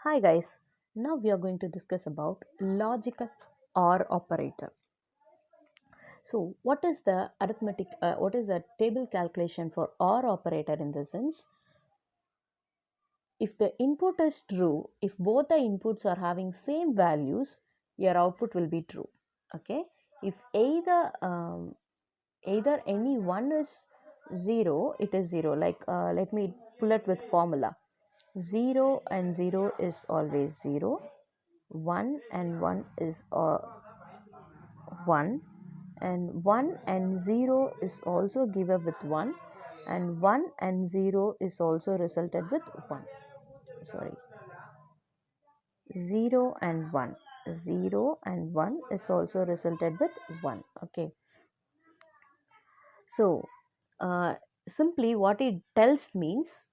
Hi guys, now we are going to discuss about logical OR operator. So what is the what is the table calculation for OR operator in the sense? If the input is true, if both the inputs are having same values, your output will be true. Okay. If either any one is 0, it is 0. Let me pull it with formula. 0 and 0 is always 0. 1 and 1 is 1, and 1 and 0 is also given with 1, and 1 and 0 is also resulted with 1. Sorry, 0 and 1. 0 and 1 is also resulted with 1. Okay. So, simply what it tells means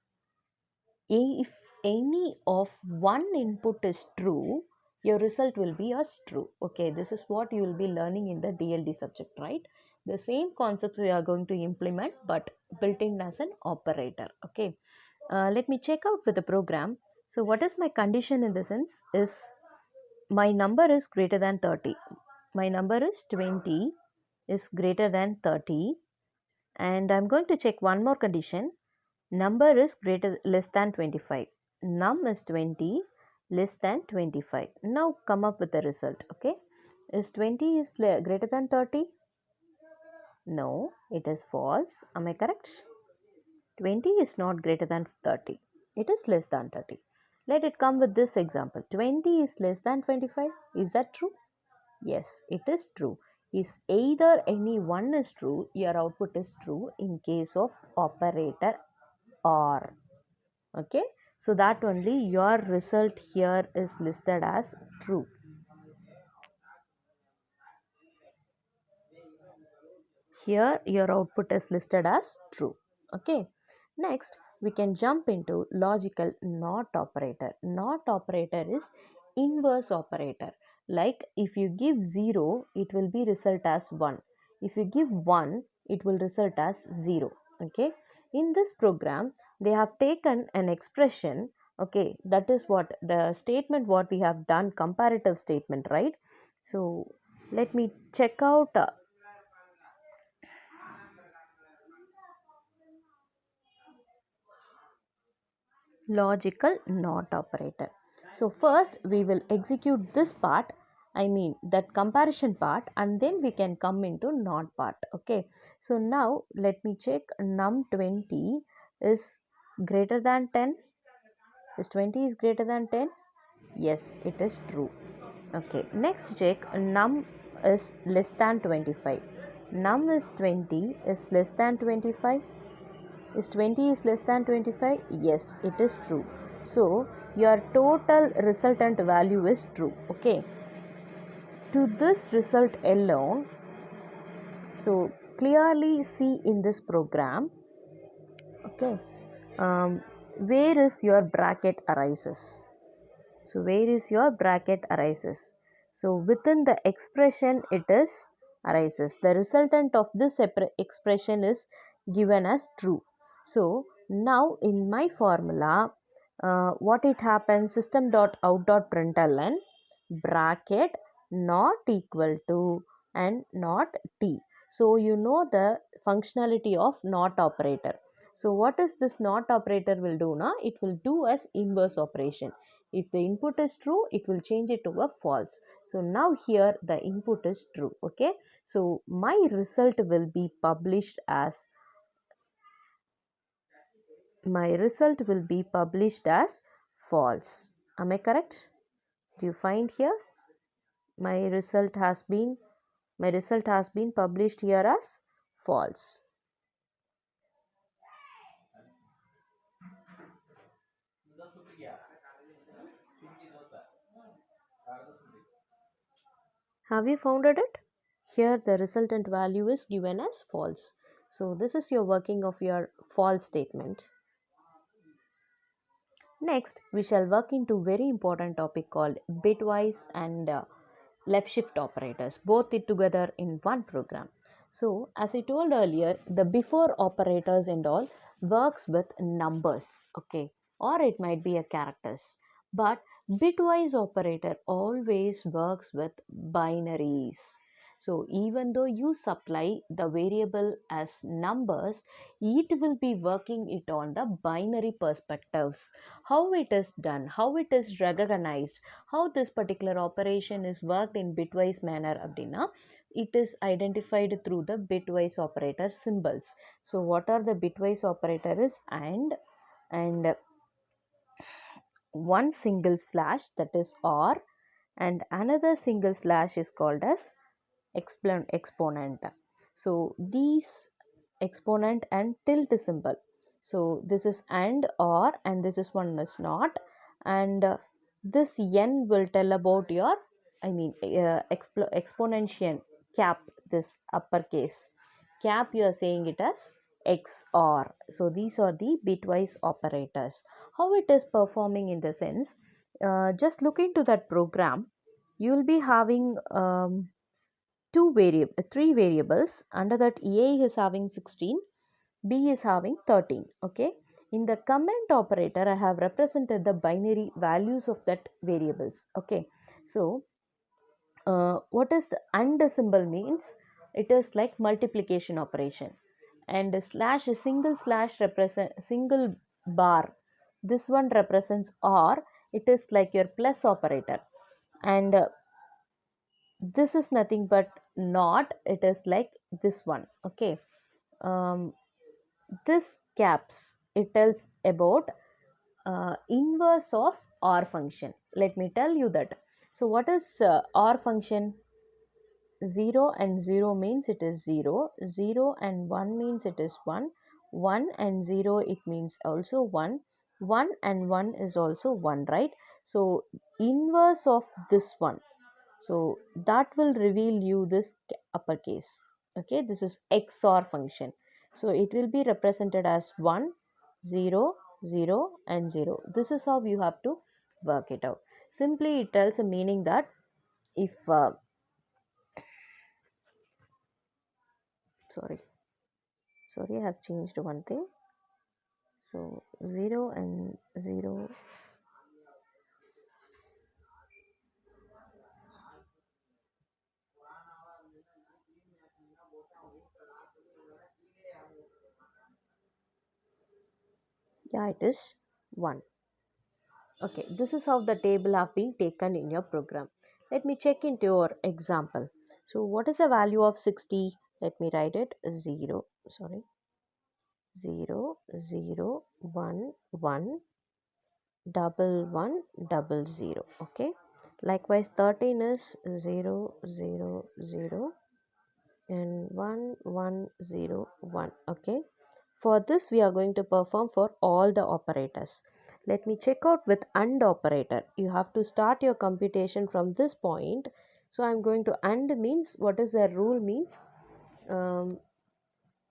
if any of one input is true, your result will be as true. Okay, this is what you will be learning in the DLD subject, right? The same concepts we are going to implement, but built in as an operator. Okay, let me check out with the program. So what is my condition in the sense is my number is greater than 30. My number is 20 is greater than 30, and I'm going to check one more condition. Number is less than 25. Num is 20 less than 25. Now come up with the result. Okay, is 20 is greater than 30? No, it is false. Am I correct? 20 is not greater than 30. It is less than 30. Let it come with this example. 20 is less than 25. Is that true? Yes, it is true. Is either any one is true, your output is true in case of operator OR. Okay, so that only your result here is listed as true. Here your output is listed as true. Okay, next we can jump into logical not operator. Not operator is inverse operator. Like if you give 0, it will be result as 1. If you give 1, it will result as 0. Okay, in this program they have taken an expression. Okay, that is what the statement what we have done, comparative statement, right? So let me check out logical not operator. So first we will execute this part, I mean that comparison part, and then we can come into not part. Okay, so now let me check num 20 is greater than 10. Is 20 is greater than 10? Yes, it is true. Okay, next check num is less than 25. Num is 20 is less than 25. Is 20 is less than 25? Yes, it is true. So your total resultant value is true. Okay, to this result alone, so clearly see in this program. Okay, where is your bracket arises? So where is your bracket arises? So within the expression it is arises. The resultant of this expression is given as true. So now in my formula, what it happens, system.out.println bracket not equal to and not t. So you know the functionality of not operator. So what is this not operator will do now? It will do as inverse operation. If the input is true, it will change it to a false. So now here the input is true. Okay, so my result will be published as false. Am I correct? Do you find here my result has been published here as false. Have you found it? Here the resultant value is given as false. So this is your working of your false statement. Next, we shall work into very important topic called bitwise and left shift operators, both it together in one program. So as I told earlier, the before operators and all works with numbers, okay, or it might be a characters. But Bitwise operator always works with binaries. So even though you supply the variable as numbers, it will be working it on the binary perspectives. How it is done, how it is recognized, how this particular operation is worked in bitwise manner abdina, it is identified through the bitwise operator symbols. So what are the bitwise operator is and one single slash, that is or, and another single slash is called as exponent. So these exponent and tilt symbol, so this is and or, and this is one is not, and this n will tell about your, I mean exponential cap, this uppercase cap, you are saying it as XOR. So these are the bitwise operators. How it is performing in the sense, just look into that program. You will be having three variables. Under that, A is having 16, B is having 13. Okay. In the comment operator, I have represented the binary values of that variables. Okay. So what is the and symbol means? It is like multiplication operation, and a slash, a single slash represent single bar, this one represents or, it is like your plus operator, and this is nothing but not, it is like this one. Okay. um, this caps, it tells about inverse of or function. Let me tell you that. So what is or function? 0 and 0 means it is 0, 0 and 1 means it is 1, 1 and 0 it means also 1, 1 and 1 is also 1, right? So inverse of this one, so that will reveal you this uppercase. Okay, this is XOR function. So it will be represented as 1, 0, 0 and 0. This is how you have to work it out. Simply it tells a meaning that if sorry, I have changed one thing. So 0 and 0, yeah, it is 1. Okay, this is how the table have been taken in your program. Let me check into your example. So what is the value of 60? Let me write it 0, sorry, 0, 0, 1, 1, double 1, double 0. Okay. Likewise, 13 is 0, 0, 0 and 1, 1, 0, 1. Okay. For this, we are going to perform for all the operators. Let me check out with AND operator. You have to start your computation from this point. So I'm going to AND means, what is the rule means?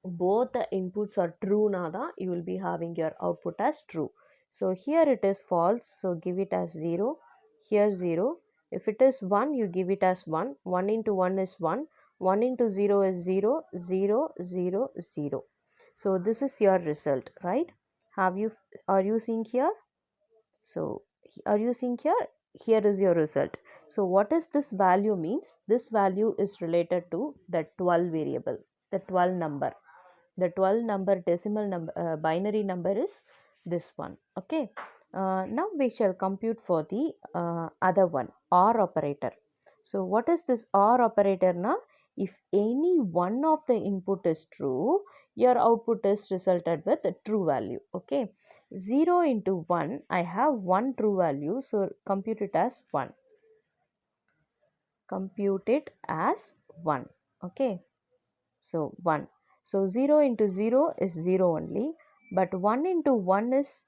Both the inputs are true, nada, you will be having your output as true. So here it is false, so give it as 0. Here 0. If it is 1, you give it as 1. 1 into 1 is 1. 1 into 0 is 0. 0, 0, 0. So this is your result, right? Are you seeing here? So are you seeing here? Here is your result. So what is this value means? This value is related to the 12 variable, the 12 number. The 12 number decimal number, binary number is this one. Okay. Now we shall compute for the other one, OR operator. So what is this OR operator now? If any one of the input is true, your output is resulted with a true value. Okay. 0 into 1, I have one true value, so compute it as 1. Compute it as 1. Okay. So 1. So 0 into 0 is 0 only, but 1 into 1 is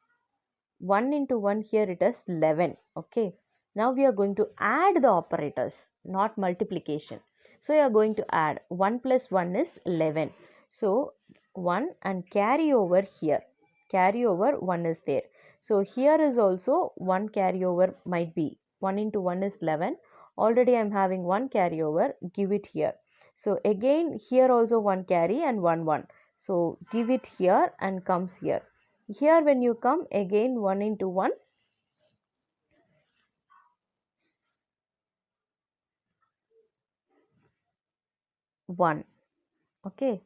1 into 1, here it is 11. Okay. Now we are going to add the operators, not multiplication. So you are going to add 1 plus 1 is 11. So 1 and carry over here. Carry over 1 is there. So here is also 1 carryover might be. 1 into 1 is 11. Already I am having 1 carryover. Give it here. So again here also 1 carry and 1 1. So give it here and comes here. Here when you come again 1 into 1, 1. Okay.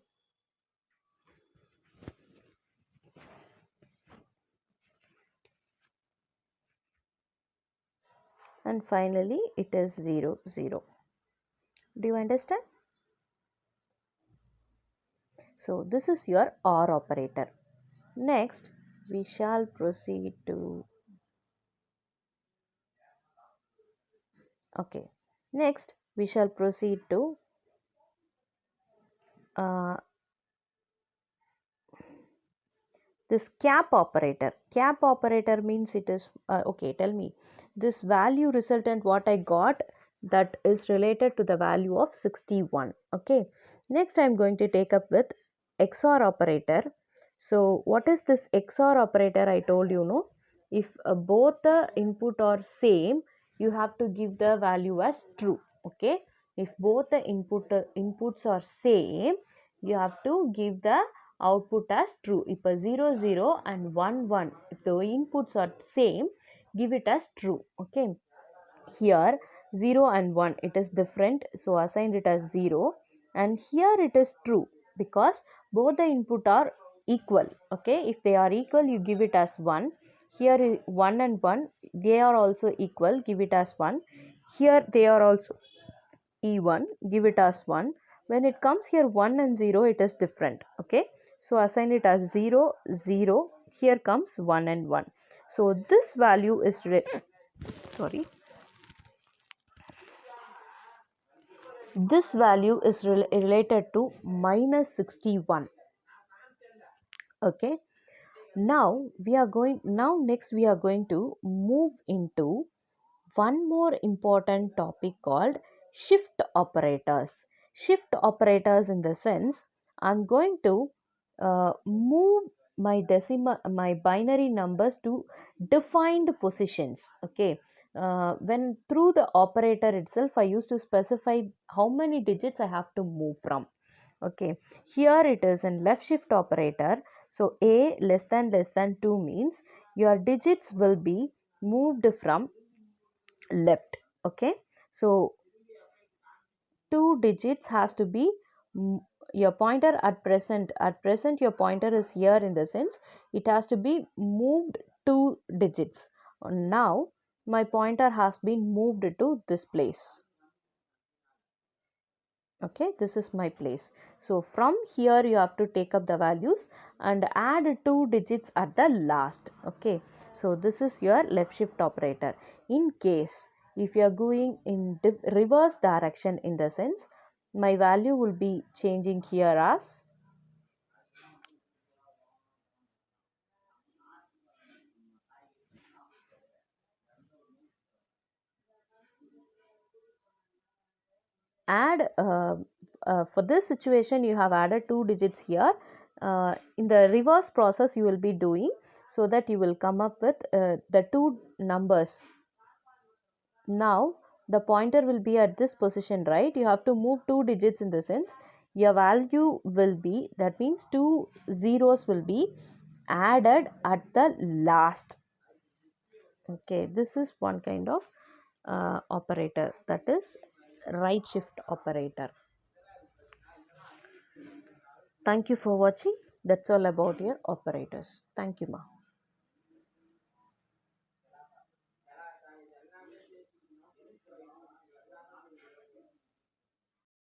And finally it is 0 0. Do you understand? So this is your OR operator. Next we shall proceed to okay. Next we shall proceed to uh, this cap operator means it is okay, tell me this value resultant what I got, that is related to the value of 61. Okay, next I'm going to take up with XOR operator. So what is this XOR operator? I told you, no, if both the input are same, you have to give the value as true. Okay, if both the inputs are same, you have to give the output as true. If a 0 0 and 1 1, if the inputs are same, give it as true. Okay, here 0 and 1 it is different, so assign it as 0, and here it is true because both the input are equal. Okay, if they are equal, you give it as 1. Here 1 and 1, they are also equal, give it as 1. Here they are also E1, give it as 1. When it comes here 1 and 0, it is different. Okay, so assign it as 0 0. Here comes 1 and 1. So this value is sorry, this value is related to minus 61. Okay, now next we are going to move into one more important topic called shift operators. Shift operators in the sense I'm going to move my binary numbers to defined positions. Okay, when through the operator itself I used to specify how many digits I have to move from. Okay, here it is in left shift operator. So a less than 2 means your digits will be moved from left. Okay, so 2 digits has to be your pointer at present your pointer is here, in the sense it has to be moved 2 digits. Now my pointer has been moved to this place. Okay, this is my place. So from here you have to take up the values and add 2 digits at the last. Okay, so this is your left shift operator. In case if you are going in reverse direction, in the sense my value will be changing here as add for this situation you have added 2 digits here. In the reverse process you will be doing, so that you will come up with the two numbers. Now the pointer will be at this position, right? You have to move 2 digits, in the sense your value will be, that means 2 zeros will be added at the last. Okay, this is one kind of operator, that is right shift operator. Thank you for watching. That's all about your operators. Thank you, ma.